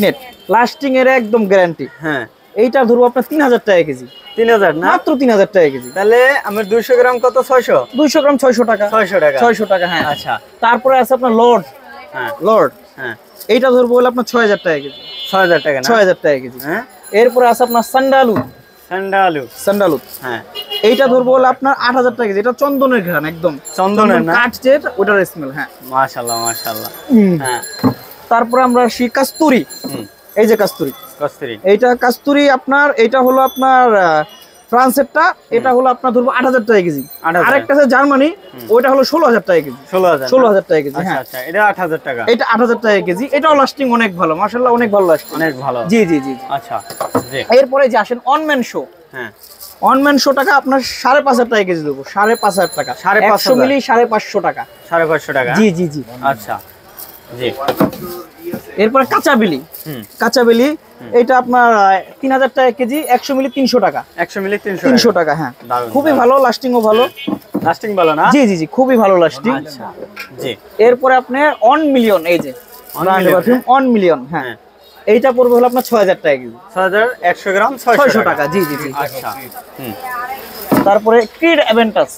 Net lasting এর একদম guarantee. হ্যাঁ, এইটা ধরবো আপনার 3000 টাকা কেজি। 3000 না, মাত্র 3000 টাকা কেজি। তাহলে আমার 200 গ্রাম কত? 600। 200 গ্রাম 600 টাকা। 600 টাকা। 600 টাকা, হ্যাঁ। আচ্ছা, তারপরে আছে আপনার লর্ড। হ্যাঁ, লর্ড, হ্যাঁ, এইটা ধরবো হলো আপনার 6000 টাকা কেজি। 6000 টাকা না? 6000 টাকা কেজি। হ্যাঁ। এরপরে আছে আপনার সান্ডালু। স্যান্ডালু। সান্ডালু, হ্যাঁ, এইটা ধরবো হলো আপনার 8000 টাকা কেজি। এটা চন্দনের ঘ্রাণ, একদম চন্দনের না? কাঠ যেটা ওটার স্মেল। হ্যাঁ, মাশাআল্লাহ মাশাআল্লাহ। হ্যাঁ, তারপরে আমরা আসি কাস্তুরি। এই যে কাস্তুরি, কস্তুরি। এইটা কাস্তুরি আপনার, এটা হলো আপনার ফ্রান্সেরটা, এটা হলো আপনার ধরবো 8000 টাকা কেজি। 8000। আরেকটা আছে জার্মানি, ওইটা হলো 16000 টাকা কেজি। 16000। 16000 টাকা কেজি। আচ্ছা হ্যাঁ, আচ্ছা, এটা 8000 টাকা। এটা 8000 টাকা কেজি। এটাও লাস্টিং অনেক ভালো, মাশাআল্লাহ অনেক ভালো লাস্টিং। অনেক ভালো। জি জি জি। আচ্ছা, জি। এরপরে যে আসেন অনম্যান শো। হ্যাঁ, অনম্যান শো টাকা আপনার 5500 টাকা কেজি দেবো। 5500 টাকা। 550 100 মিলি 550 টাকা। 550 টাকা। জি জি জি। আচ্ছা, জি। এরপরে কাঁচাবেলি। কাঁচাবেলি এটা আপনার 3000 টাকা কেজি। 100 মিলি 300 টাকা। 100 মিলি 300 300 টাকা, হ্যাঁ। দারুণ, খুবই দারুণ। ভালো, লাস্টিংও ভালো। লাস্টিং ভালো না? জি জি জি, খুবই ভালো লাস্টিং। আচ্ছা, জি। এরপরে আপনার অন মিলিয়ন, এই যে মিলিয়ন, অন মিলিয়ন, হ্যাঁ। হ্যাঁ। এইটা পড়বে হলো আপনার 6000 টাকা কেজি। 6100 গ্রাম 600 টাকা। জি জি জি। আচ্ছা, তারপরে ক্রিড অ্যাভেন্টাস।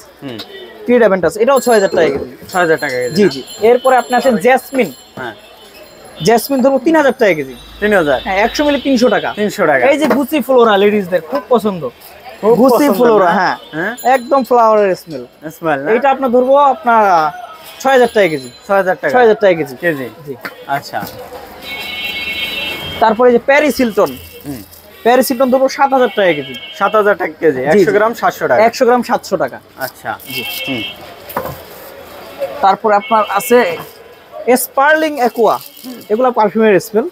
ক্রিড অ্যাভেন্টাস এটাও 6000 টাকা কেজি। 6000 টাকা কেজি। জি জি। এরপরে আপনি আসেন জেসমিন। হ্যাঁ, জেসমিন ধরবো 3000 টাকা কেজি। 3000। হ্যাঁ, 100 মিলি 300 টাকা। 300 টাকা। এই যে গুচি ফ্লোরা, লেডিসদের খুব পছন্দ। খুব গুচি পছন্দ ফ্লোরা, না? হ্যাঁ, হ্যাঁ, একদম ফ্লাওয়ারের স্মেল। স্মেল না? এইটা আপনার ধরবো আপনার 6000 টাকা কেজি। 6000 টাকা। 6000 টাকা কেজি। কেজি। জি। আচ্ছা। তারপরে যে প্যারিস হিলটন। প্যারিস হিলটন ধরবো 7000 টাকা কেজি। 7000 টাকা কেজি। জি, 100 গ্রাম 700 টাকা। 100 গ্রাম 700 টাকা। আচ্ছা, জি। তারপরে আপনার আছে স্পার্লিং অ্যাকোয়া, এগুলা পারফিউমের স্মেল।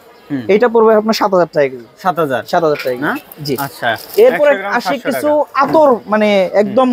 এইটা পড়বে আপনার 7000 টাকা কেজি। 7000। 7000 টাকা না? জি। আচ্ছা। এরপরে 100 গ্রাম আসি 700 কিছু টাকা। আতর, মানে একদম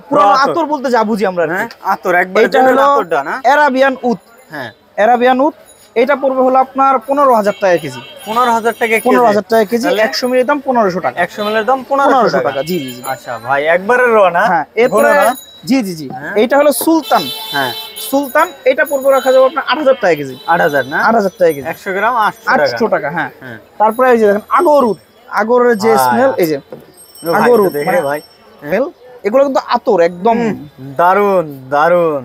পুরো আতর বলতে যা বুঝি আমরা আর কি। হ্যাঁ, আতর একবার এটা হলো আতরটা না? অ্যারাবিয়ান উদ। হ্যাঁ, অ্যারাবিয়ান উদ, এটা পড়বে হলো আপনার 15000 টাকা কেজি। 15000 টাকা কেজি। 15000 টাকা কেজি। তাহলে 100 মিলির দাম 1500 টাকা। 100 ml এর দাম 1500 টাকা। জি জি জি। আচ্ছা ভাই, একবারের রো না? হ্যাঁ, এরপরে ঘন না? জি জি জি। হ্যাঁ। এইটা হলো সুলতান। হ্যাঁ, সুলতান এটা পড়বে রাখা যাবে আপনার 8000 টাকা কেজি। 8000 না? 8000 টাকা কেজি। 100 গ্রাম 800 টাকা। 800 টাকা, হ্যাঁ। হ্যাঁ। তারপরে এই যে দেখেন আগরুদ। আগরের যে ভাই, স্মেল, এই যে ভাই, আগরুদ দেখে মানে ভাই। স্মেল, এগুলো কিন্তু আতর একদম। দারুন দারুন।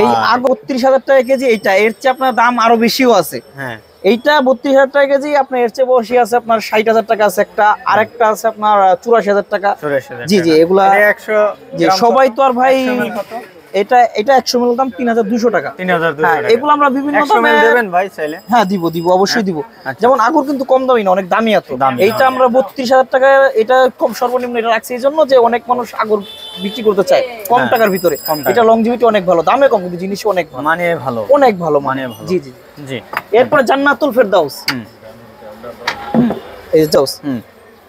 এই ভাই। আগ 32000 টাকা কেজি। এইটা এর চেয়ে আপনার দাম আরো বেশিও আছে। হ্যাঁ, এইটা 32000 টাকা কেজি। আপনার এর চেয়ে বেশি আছে আপনার 60000 টাকা আছে একটা, আরেকটা আছে আপনার 84000 টাকা। 84,000 জি জি, টাকা। এগুলা এটা 100 জি গ্রাম সবাই তো আর ভাই 100 ml কত? এটা 100 মিল দাম 3200 টাকা। 3200 হ্যাঁ, টাকা। এগুলো আমরা বিভিন্ন 100 দামে ml দেবেন ভাই চাইলে? হ্যাঁ দিব দিব, অবশ্যই দিব। আচ্ছা। যেমন আগর কিন্তু কম দামি না, অনেক দামি এত। দামি, এইটা আমরা 32000 টাকা, এটা কম সর্বনিম্ন এটা রাখছি এই জন্য যে অনেক মানুষ আগর বিক্রি করতে চায় কম হ্যাঁ, টাকার ভিতরে। কম টাকা। এটা লংজিভিটি অনেক ভালো, দামে কম কিন্তু জিনিস অনেক ভালো। মানে ভালো। অনেক ভালো, মানে ভালো। জি জি। জি। এরপরে জান্নাতুল ফেরদাউস। এই যে দাউস,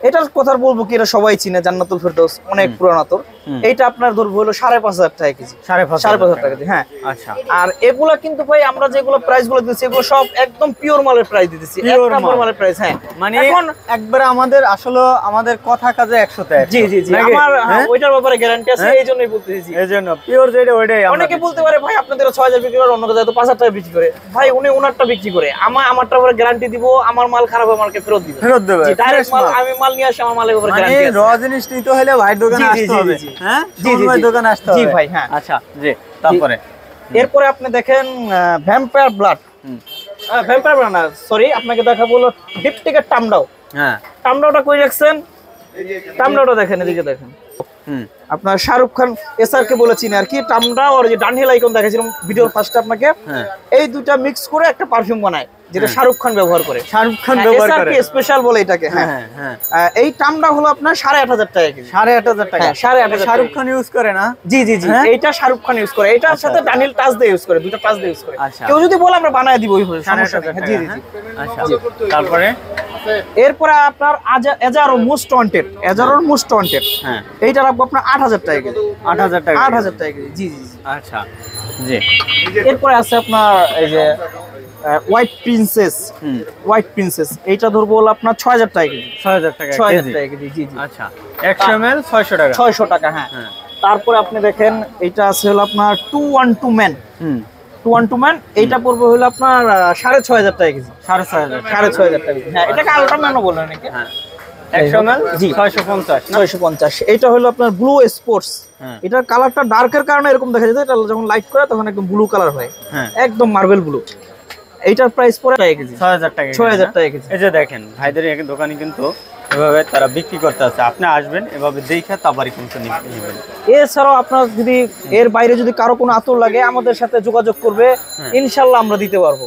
এটার কথা বলবো কি, এটা সবাই চিনে। জান্নাতুল ফেরদাউস অনেক পুরানো আতর। এইটা আপনার ধরবো হলো 5500 টাকা কেজি। 5500 টাকা কেজি, হ্যাঁ। আচ্ছা। আর এগুলা কিন্তু ভাই আমরা যেগুলো প্রাইস গুলো দিচ্ছি, এগুলো সব একদম পিওর মালের প্রাইস দিতেছি। এক Pure নম্বর মাল। মালের প্রাইস, হ্যাঁ। মানে এখন একবার আমাদের আসলে আমাদের কথা কাজে 100 তে 100। জি জি জি, নাকি? আমার হ্যাঁ? ওইটার ব্যাপারে গ্যারান্টি আছে, হ্যাঁ? এই জন্যই বলতেছি। এইজন্য পিওর যেটা ওইটাই আমরা অনেকে দিচ্ছি। বলতে পারে ভাই আপনাদের 6000 বিক্রি করে, অন্য কোথাও 5000 টাকা বিক্রি করে। ভাই উনি ওনারটা বিক্রি করে, আমারটার উপরে গ্যারান্টি দিব। আমার মাল খারাপ হয় আমাকে ফেরত দিবে। ফেরত দেবে। ডাইরেক্ট Fresh মাল মাল। আমি মাল নিয়ে আসি, আমার মালের উপরে মানে গ্যারান্টি আছে। র জিনিস নিতে হলে ভাইয়ের দোকানে জি, জি, আসতে জি, হবে। জি। হ্যাঁ, জি, জি, ভাইয়ের জি। দোকানে আসতে জি হবে। ভাই, হ্যাঁ। আচ্ছা, জি। তারপরে এরপরে আপনি দেখেন ভ্যাম্পায়ার ব্লাড। ভ্যাম্পায়ার ব্লাড না, সরি, আপনাকে দেখাবো হলো ডিপটিকের টামডাও। হ্যাঁ। টামডাওটা কই রাখছেন? টামডাওটা দেখেন, এদিকে দেখেন। আপনার শাহরুখ খান এসআর কে বলেছি আর কি, টামডাও আর যে ডানহিল আইকন দেখাইছিলাম ভিডিওর ফার্স্টে আপনাকে, হ্যাঁ। এই দুইটা মিক্স করে একটা পারফিউম বানায়, যেটা শাহরুখ খান ব্যবহার করে। শাহরুখ খান ব্যবহার করে। এসআর স্পেশাল বলে এটাকে, হ্যাঁ। হ্যাঁ, হ্যাঁ। এই টামডা হলো আপনার 8500 টাকা কেজি। 8500 টাকা। হ্যাঁ, 8500 শাহরুখ খান ইউজ করে না? জি জি জি, হ্যাঁ? এইটা শাহরুখ খান ইউজ করে। এটার সাথে ডানিল টাচ দিয়ে ইউজ করে, দুটো টাচ দিয়ে ইউজ করে। আচ্ছা। কেউ যদি বলে আমরা বানায় দিব, ওই সমস্যা নেই। 8500 জি টাকা। জি জি। আচ্ছা। তারপরে এরপরে আপনার এজারো মোস্ট ওয়ান্টেড, এজারোর মোস্ট ওয়ান্টেড, হ্যাঁ, এইটা রাখবো আপনার 8000 টাকা কেজি। 8000 টাকা। 8000 টাকা কেজি, জি জি জি। আচ্ছা, জি। এরপরে আছে আপনার এই যে হোয়াইট প্রিন্সেস। হোয়াইট প্রিন্সেস এইটা ধরবো হলো আপনার 6000 টাকা কেজি। 6000 টাকা 6000 কেজি। টাকা কেজি, জি জি। আচ্ছা, 100 ml 600 টাকা। 600 টাকা, হ্যাঁ। হ্যাঁ। তারপরে আপনি দেখেন এটা আছে হলো আপনার 212 ম্যান। 212 ম্যান, এইটা পড়বে হলো আপনার 6500 টাকা কেজি। 6500। 6500 টাকা কেজি। হ্যাঁ, এটাকে আলট্রা ম্যানও বলে নাকি? হ্যাঁ 100 ml জি। 650 না? 650। এটা হলো আপনার ব্লু স্পোর্টস। হ্যাঁ এটার কালারটা ডার্কের কারণে এরকম দেখা যায়, এটা যখন লাইট করে তখন একদম ব্লু কালার হয়, হ্যাঁ একদম মার্বেল ব্লু। এইটার প্রাইস পড়ে টাকা কেজি, 6000 টাকা। 6000 টাকা কেজি। এই যে দেখেন ভাইদের এক দোকানে কিন্তু এভাবে তারা বিক্রি করতে আছে, আপনি আসবেন এভাবে দেখে তারপরে কিন্তু নেবেন। এছাড়াও আপনার যদি এর বাইরে যদি কারো কোনো আতর লাগে আমাদের সাথে যোগাযোগ করবে, ইনশাল্লাহ আমরা দিতে পারবো।